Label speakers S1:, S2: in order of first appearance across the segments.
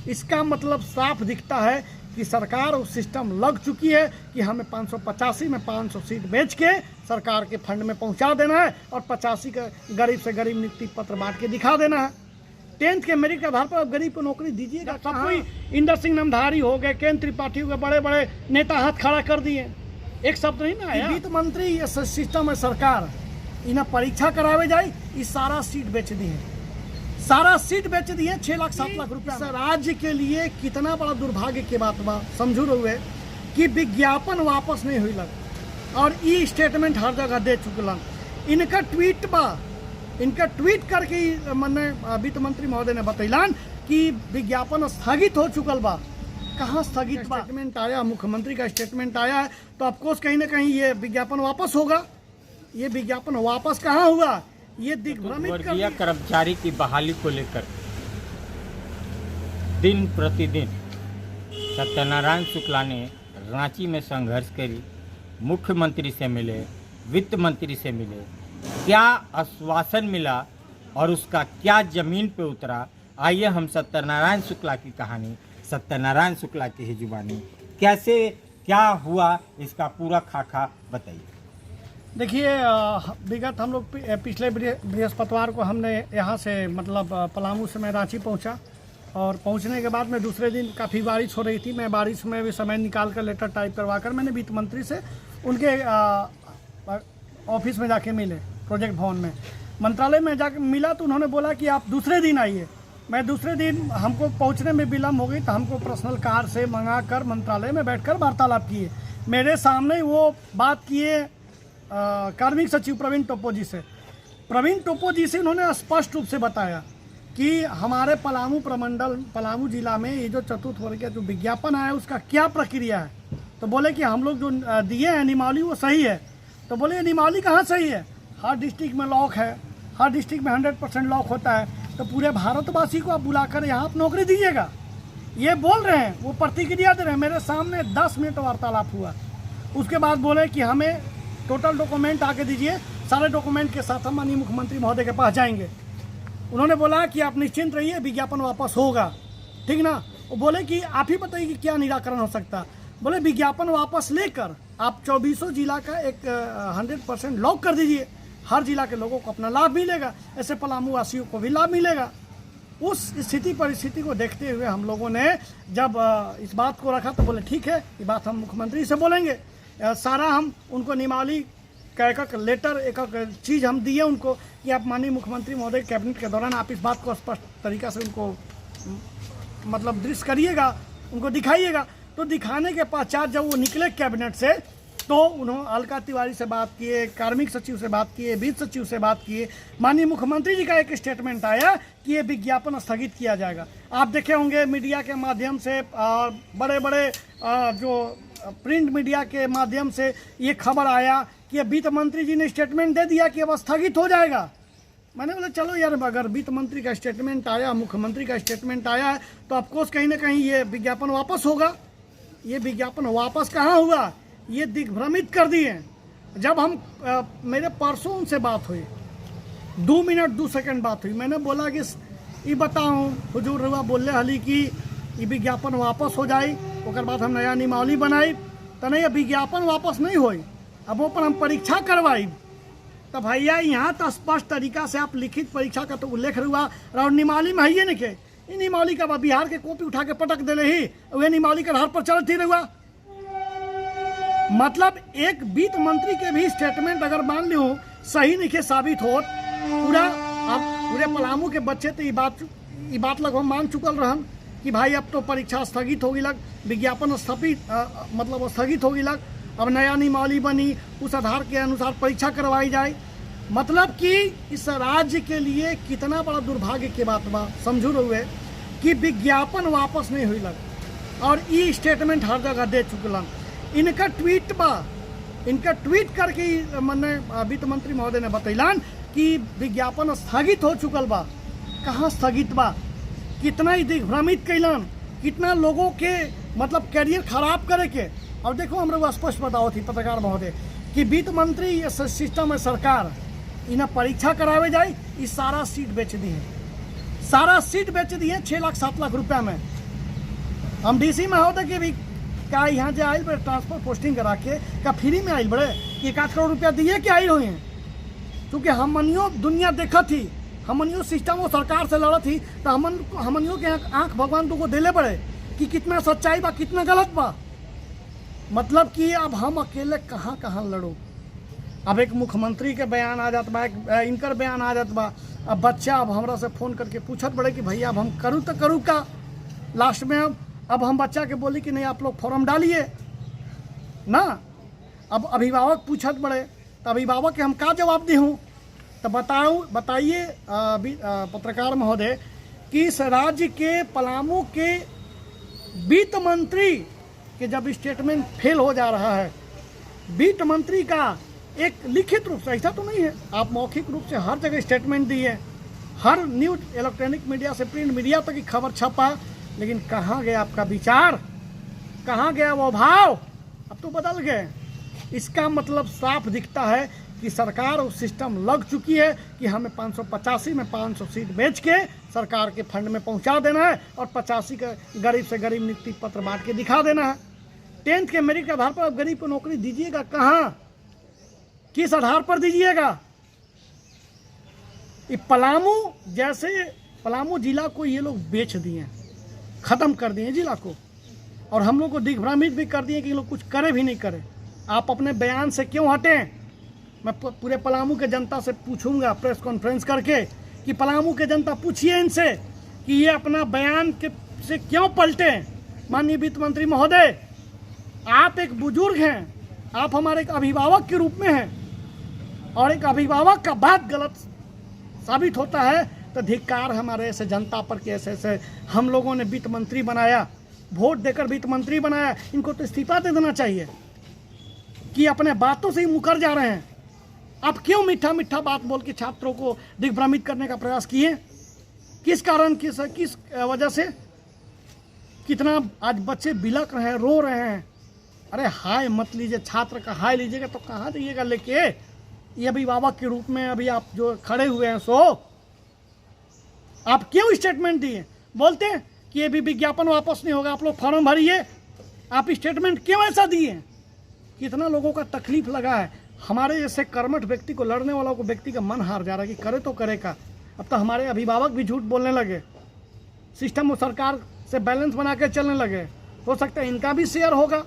S1: इसका मतलब साफ दिखता है कि सरकार उस सिस्टम लग चुकी है कि हमें 585 में 500 सीट बेच के सरकार के फंड में पहुंचा देना है और 85 का गरीब से गरीब नियुक्ति पत्र बांट के दिखा देना है। 10th के मेरिट के आधार पर गरीब को नौकरी दीजिएगा। सब कोई इंदर सिंह नमधारी हो गए, केंद्र त्रिपाठी हो गए, बड़े बड़े नेता हाथ खड़ा कर दिए। एक शब्द नहीं ना आया। वित्त मंत्री ये सिस्टम है सरकार, इन्हें परीक्षा करावे जाए, इस सारा सीट बेच दी है, सारा सीट बेच दिए 6 लाख 7 लाख रुपया। राज्य के लिए कितना बड़ा दुर्भाग्य की बात बा समझू रहुए कि विज्ञापन वापस नहीं हुई लग और ई स्टेटमेंट हर जगह दे चुकलन। इनका ट्वीट बा, इनका ट्वीट करके मैंने वित्त मंत्री महोदय ने बतैलन कि विज्ञापन स्थगित हो चुकल बा। कहाँ स्थगित बा? स्टेटमेंट आया, मुख्यमंत्री का स्टेटमेंट आया है, तो ऑफकोर्स कहीं ना कहीं ये विज्ञापन वापस होगा। ये विज्ञापन वापस कहाँ हुआ? ये दिग्भ्रमित कर
S2: कर्मचारी की बहाली को लेकर दिन प्रतिदिन सत्यनारायण शुक्ला ने रांची में संघर्ष करी, मुख्यमंत्री से मिले, वित्त मंत्री से मिले, क्या आश्वासन मिला और उसका क्या जमीन पे उतरा। आइए हम सत्यनारायण शुक्ला की कहानी, सत्यनारायण शुक्ला की ही जुबानी, कैसे क्या हुआ इसका पूरा खाका बताइए।
S1: देखिए, विगत हम लोग पिछले बृहस्पतिवार को हमने यहाँ से मतलब पलामू से मैं रांची पहुँचा और पहुँचने के बाद में दूसरे दिन काफ़ी बारिश हो रही थी। मैं बारिश में भी समय निकाल कर लेटर टाइप करवा कर मैंने वित्त मंत्री से उनके ऑफिस में जाके मिले, प्रोजेक्ट भवन में, मंत्रालय में जाके मिला तो उन्होंने बोला कि आप दूसरे दिन आइए। मैं दूसरे दिन, हमको पहुँचने में विलम्ब हो गई तो हमको पर्सनल कार से मंगा कर मंत्रालय में बैठकर वार्तालाप किए। मेरे सामने वो बात किए कार्मिक सचिव प्रवीण टोप्पो जी से। प्रवीण टोप्पो जी से उन्होंने स्पष्ट रूप से बताया कि हमारे पलामू प्रमंडल, पलामू जिला में ये जो चतुर्थ वर्ग का जो विज्ञापन आया उसका क्या प्रक्रिया है। तो बोले कि हम लोग जो दिए हैं नियमावली वो सही है। तो बोले नियमावली कहाँ सही है? हर डिस्ट्रिक्ट में लॉक है, हर डिस्ट्रिक्ट में 100% लॉक होता है, तो पूरे भारतवासी को आप बुलाकर यहाँ आप नौकरी दीजिएगा, ये बोल रहे हैं। वो प्रतिक्रिया दे रहे हैं। मेरे सामने 10 मिनट वार्तालाप हुआ। उसके बाद बोले कि हमें टोटल डॉक्यूमेंट आके दीजिए, सारे डॉक्यूमेंट के साथ हम माननीय मुख्यमंत्री महोदय के पास जाएंगे। उन्होंने बोला कि आप निश्चिंत रहिए, विज्ञापन वापस होगा, ठीक ना। वो बोले कि आप ही बताइए कि क्या निराकरण हो सकता। बोले विज्ञापन वापस लेकर आप 24 जिला का एक 100% लॉक कर दीजिए, हर जिला के लोगों को अपना लाभ मिलेगा, ऐसे पलामू वासियों को भी लाभ मिलेगा। उस स्थिति परिस्थिति को देखते हुए हम लोगों ने जब इस बात को रखा तो बोले ठीक है, ये बात हम मुख्यमंत्री से बोलेंगे। सारा हम उनको नियमावली का एक लेटर, एक चीज़ हम दिए उनको कि आप माननीय मुख्यमंत्री महोदय कैबिनेट के दौरान आप इस बात को स्पष्ट तरीक़ा से उनको मतलब दृश्य करिएगा, उनको दिखाइएगा। तो दिखाने के पश्चात जब वो निकले कैबिनेट से तो उन्होंने अलका तिवारी से बात किए, कार्मिक सचिव से बात किए, वित्त सचिव से बात किए। माननीय मुख्यमंत्री जी का एक स्टेटमेंट आया कि ये विज्ञापन स्थगित किया जाएगा। आप देखे होंगे मीडिया के माध्यम से, बड़े बड़े जो प्रिंट मीडिया के माध्यम से ये खबर आया कि वित्त मंत्री जी ने स्टेटमेंट दे दिया कि अब स्थगित हो जाएगा। मैंने बोला चलो यार, अगर वित्त मंत्री का स्टेटमेंट आया, मुख्यमंत्री का स्टेटमेंट आया है तो ऑफकोर्स कहीं ना कहीं ये विज्ञापन वापस होगा। ये विज्ञापन वापस कहाँ हुआ? ये दिग्भ्रमित कर दिए। जब हम मेरे परसों उनसे बात हुई, 2 मिनट 2 सेकंड बात हुई, मैंने बोला कि ये बताऊँ हुजूर रुआ बोले हली कि ये विज्ञापन वापस हो जाए, उसके बाद हम नया नियमावली बनाई। तो नहीं, विज्ञापन वापस नहीं होई, अब वो पर हम परीक्षा करवाई। तो भैया यहाँ तो स्पष्ट तरीका से आप लिखित परीक्षा का तो उल्लेख हुआ और नियमावली में है नहीं के नियमावली का बिहार के कॉपी उठा के पटक दे ही वह नियमावली के आधार पर चलती रहुआ। मतलब एक वित्त मंत्री के भी स्टेटमेंट अगर मान लो सही नहीं के साबित हो, पूरा अब पूरे पलामू के बच्चे तो ये बात लगभग मान चुकल रहन कि भाई अब तो परीक्षा स्थगित होगी लग, विज्ञापन मतलब स्थगित होगी लग, अब नया नियमावली बनी, उस आधार के अनुसार परीक्षा करवाई जाए। मतलब कि इस राज्य के लिए कितना बड़ा दुर्भाग्य की बात बा समझू रहुए कि विज्ञापन वापस नहीं हुई लग और ई स्टेटमेंट हर जगह दे चुकलन। इनका ट्वीट बा, इनका ट्वीट करके मैंने वित्त मंत्री महोदय ने बतैलन कि विज्ञापन स्थगित हो चुकल बा। कहाँ स्थगित बा? कितना ही दिग्भ्रमित कैलन, कितना लोगों के मतलब कैरियर खराब करे के। और देखो हम लोग स्पष्ट बताओ थी पत्रकार महोदय कि वित्त मंत्री ये सिस्टम है सरकार, इन्हें परीक्षा करावे जाए, इस सारा सीट बेच दी है, सारा सीट बेच दी है 6 लाख 7 लाख रुपया में। हम डीसी में होते कि भी का यहाँ जो आयल बड़े ट्रांसफर पोस्टिंग करा के का फ्री में आयल बड़े कि 1 करोड़ रुपया दिए कि आई हुई हैं, क्योंकि हमनियों दुनिया देखा थी, हमनियों सिस्टम वो सरकार से लड़ा थी, तो हमनियों के आँख भगवान तुमको देले पड़े कि कितना सच्चाई बा कितना गलत बा। मतलब कि अब हम अकेले कहाँ कहाँ लड़ो। अब एक मुख्यमंत्री के बयान आ जात बा, एक इनकर बयान आ जात बा। अब बच्चा अब हमरा से फ़ोन करके पूछत बड़े कि भैया अब हम करूँ तो करूँ का। लास्ट में अब हम बच्चा के बोली कि नहीं आप लोग फॉर्म डालिए ना। अब अभिभावक पूछत बड़े तो अभिभावक के हम का जवाब दी हूँ। तो बताइए पत्रकार महोदय कि इस राज्य के पलामू के वित्त मंत्री के जब स्टेटमेंट फेल हो जा रहा है, वित्त मंत्री का एक लिखित रूप से, ऐसा तो नहीं है आप मौखिक रूप से हर जगह स्टेटमेंट दिए, हर न्यूज इलेक्ट्रॉनिक मीडिया से प्रिंट मीडिया तक की खबर छपा, लेकिन कहाँ गया आपका विचार, कहाँ गया वो भाव? अब तो बदल गए। इसका मतलब साफ दिखता है कि सरकार और सिस्टम लग चुकी है कि हमें 585 में 500 सीट बेच के सरकार के फंड में पहुंचा देना है और 85 का गरीब से गरीब नियुक्ति पत्र बांट के दिखा देना है। 10th के मेरिट के आधार पर आप गरीब को नौकरी दीजिएगा कहाँ, किस आधार पर दीजिएगा? ये पलामू जिला को ये लोग बेच दिए, ख़त्म कर दिए जिला को, और हम लोग को दिग्भ्रमित भी कर दिए कि ये लोग कुछ करे भी नहीं करे। आप अपने बयान से क्यों हटें? मैं पूरे पलामू के जनता से पूछूंगा प्रेस कॉन्फ्रेंस करके कि पलामू के जनता पूछिए इनसे कि ये अपना बयान से क्यों पलटे। माननीय वित्त मंत्री महोदय, आप एक बुजुर्ग हैं, आप हमारे एक अभिभावक के रूप में हैं, और एक अभिभावक का बात गलत साबित होता है तो धिक्कार हमारे ऐसे जनता पर कि ऐसे हम लोगों ने वित्त मंत्री बनाया, वोट देकर वित्त मंत्री बनाया, इनको तो इस्तीफा दे देना चाहिए कि अपने बातों से ही मुकर जा रहे हैं। आप क्यों मीठा मीठा बात बोल के छात्रों को दिग्भ्रमित करने का प्रयास किए? किस कारण, किस वजह से? कितना आज बच्चे बिलक रहे हैं, रो रहे हैं। अरे हाय मत लीजिए, छात्र का हाय लीजिएगा तो कहाँ जाइएगा लेके? ये अभिभावक के रूप में अभी आप जो खड़े हुए हैं, सो आप क्यों स्टेटमेंट दिए? बोलते हैं कि ये भी विज्ञापन वापस नहीं होगा, आप लोग फॉर्म भरिए। आप स्टेटमेंट क्यों ऐसा दिए? कितना लोगों का तकलीफ लगा है। हमारे जैसे कर्मठ व्यक्ति को, लड़ने वालों को व्यक्ति का मन हार जा रहा है कि करे तो करे का। अब तो हमारे अभिभावक भी झूठ बोलने लगे, सिस्टम और सरकार से बैलेंस बना के चलने लगे। हो सकता है इनका भी शेयर होगा,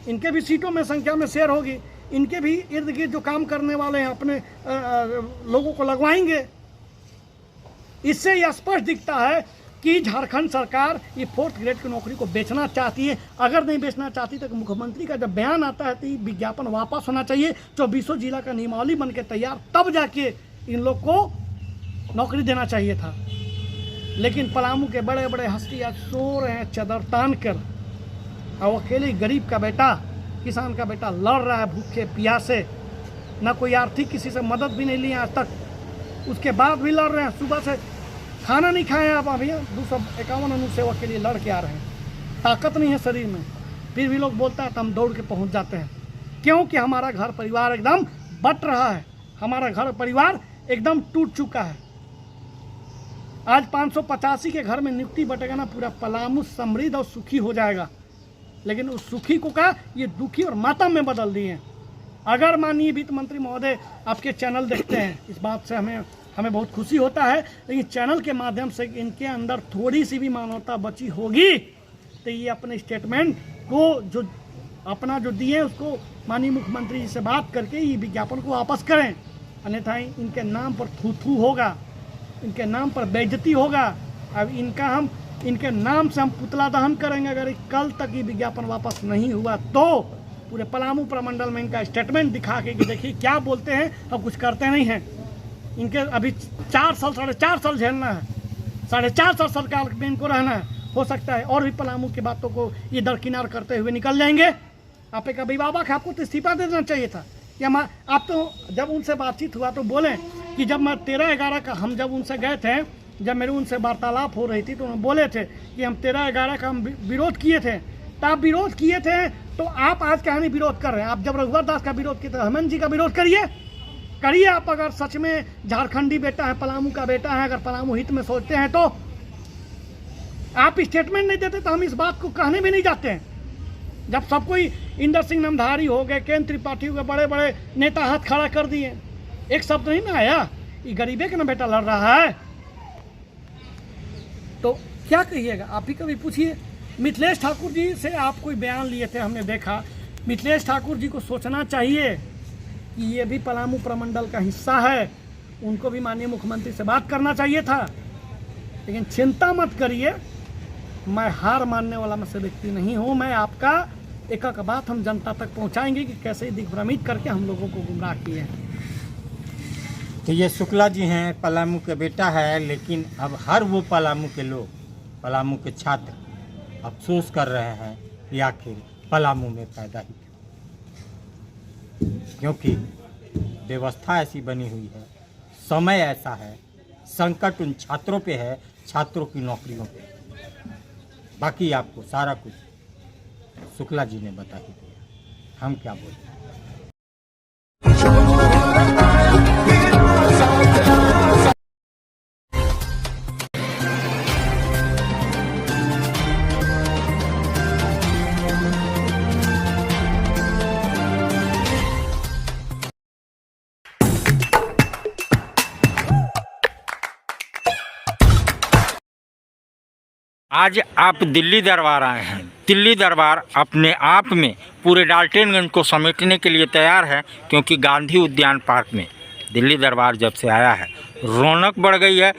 S1: इनके भी सीटों में संख्या में शेयर होगी, इनके भी इर्द गिर्द जो काम करने वाले हैं अपने लोगों को लगवाएंगे। इससे यह स्पष्ट दिखता है कि झारखंड सरकार ये 4th ग्रेड की नौकरी को बेचना चाहती है। अगर नहीं बेचना चाहती तो मुख्यमंत्री का जब बयान आता है तो विज्ञापन वापस होना चाहिए। 24 जिला का नियमावली बन के तैयार, तब जाके इन लोग को नौकरी देना चाहिए था। लेकिन पलामू के बड़े बड़े हस्ती आज सो रहे हैं चदर तान कर, और अकेले गरीब का बेटा, किसान का बेटा लड़ रहा है भूखे प्यासे, ना कोई आर्थिक किसी से मदद भी नहीं ली आज तक, उसके बाद भी लड़ रहे हैं। सुबह से खाना नहीं खाए आप अभी 251 अनुसेवक के लिए लड़ के आ रहे हैं। ताकत नहीं है शरीर में, फिर भी लोग बोलता है तो हम दौड़ के पहुंच जाते हैं, क्योंकि हमारा घर परिवार एकदम बट रहा है, हमारा घर परिवार एकदम टूट चुका है। आज 585 के घर में नियुक्ति बटेगा ना, पूरा पलामू समृद्ध और सुखी हो जाएगा। लेकिन उस सुखी को का ये दुखी और मातम में बदल दिए। अगर माननीय वित्त मंत्री महोदय आपके चैनल देखते हैं, इस बात से हमें बहुत खुशी होता है, लेकिन चैनल के माध्यम से इनके अंदर थोड़ी सी भी मानवता बची होगी तो ये अपने स्टेटमेंट को जो अपना जो दिए उसको माननीय मुख्यमंत्री जी से बात करके ये विज्ञापन को वापस करें, अन्यथा इनके नाम पर थू होगा, इनके नाम पर बेइज्जती होगा। अब इनके नाम से हम पुतला दहन करेंगे अगर कल तक ये विज्ञापन वापस नहीं हुआ तो। पूरे पलामू प्रमंडल में इनका स्टेटमेंट दिखा के कि देखिए क्या बोलते हैं, अब कुछ करते नहीं हैं। इनके अभी 4 साल 4.5 साल झेलना है, 4.5 साल सरकार में इनको रहना है। हो सकता है और भी पलामू की बातों को ये दरकिनार करते हुए निकल जाएंगे। आप एक अभिभावक, आपको तो इस्तीफा दे देना चाहिए था। या आप तो जब उनसे बातचीत हुआ तो बोले कि जब मैं 13/11 का हम जब उनसे गए थे, जब मेरे उनसे वार्तालाप हो रही थी तो उन्होंने बोले थे कि हम 13/11 का हम विरोध किए थे। तो आप विरोध किए थे तो आप आज कहानी विरोध कर रहे हैं? आप जब रघुवर दास का विरोध किए तो हेमंत जी का विरोध करिए आप। अगर सच में झारखंडी बेटा है, पलामू का बेटा है, अगर पलामू हित में सोचते हैं तो आप स्टेटमेंट नहीं देते तो हम इस बात को कहने भी नहीं जाते हैं। जब सब कोई इंदर सिंह नमधारी हो गए, केंद्र त्रिपाठी हो गए, बड़े बड़े नेता हाथ खड़ा कर दिए, एक शब्द नहीं ना आया, ये गरीबे का ना बेटा लड़ रहा है, तो क्या कहिएगा? आप ही कभी पूछिए। मिथिलेश ठाकुर जी से आप कोई बयान लिए थे, हमने देखा। मिथिलेश ठाकुर जी को सोचना चाहिए कि ये भी पलामू प्रमंडल का हिस्सा है, उनको भी माननीय मुख्यमंत्री से बात करना चाहिए था। लेकिन चिंता मत करिए, मैं हार मानने वाला मैं से व्यक्ति नहीं हूँ। मैं आपका एक एक बात हम जनता तक पहुँचाएंगे कि कैसे दिग्भ्रमित करके हम लोगों को गुमराह किए हैं।
S2: तो ये शुक्ला जी हैं, पलामू के बेटा है, लेकिन अब हर वो पलामू के लोग, पलामू के छात्र अफसोस कर रहे हैं कि आखिर पलामू में पैदा ही क्यों, क्योंकि व्यवस्था ऐसी बनी हुई है, समय ऐसा है, संकट उन छात्रों पे है, छात्रों की नौकरियों पे। बाकी आपको सारा कुछ शुक्ला जी ने बता ही दिया, हम क्या बोलते हैं। आज आप दिल्ली दरबार आए हैं। दिल्ली दरबार अपने आप में पूरे डाल्टनगंज को समेटने के लिए तैयार है, क्योंकि गांधी उद्यान पार्क में दिल्ली दरबार जब से आया है रौनक बढ़ गई है।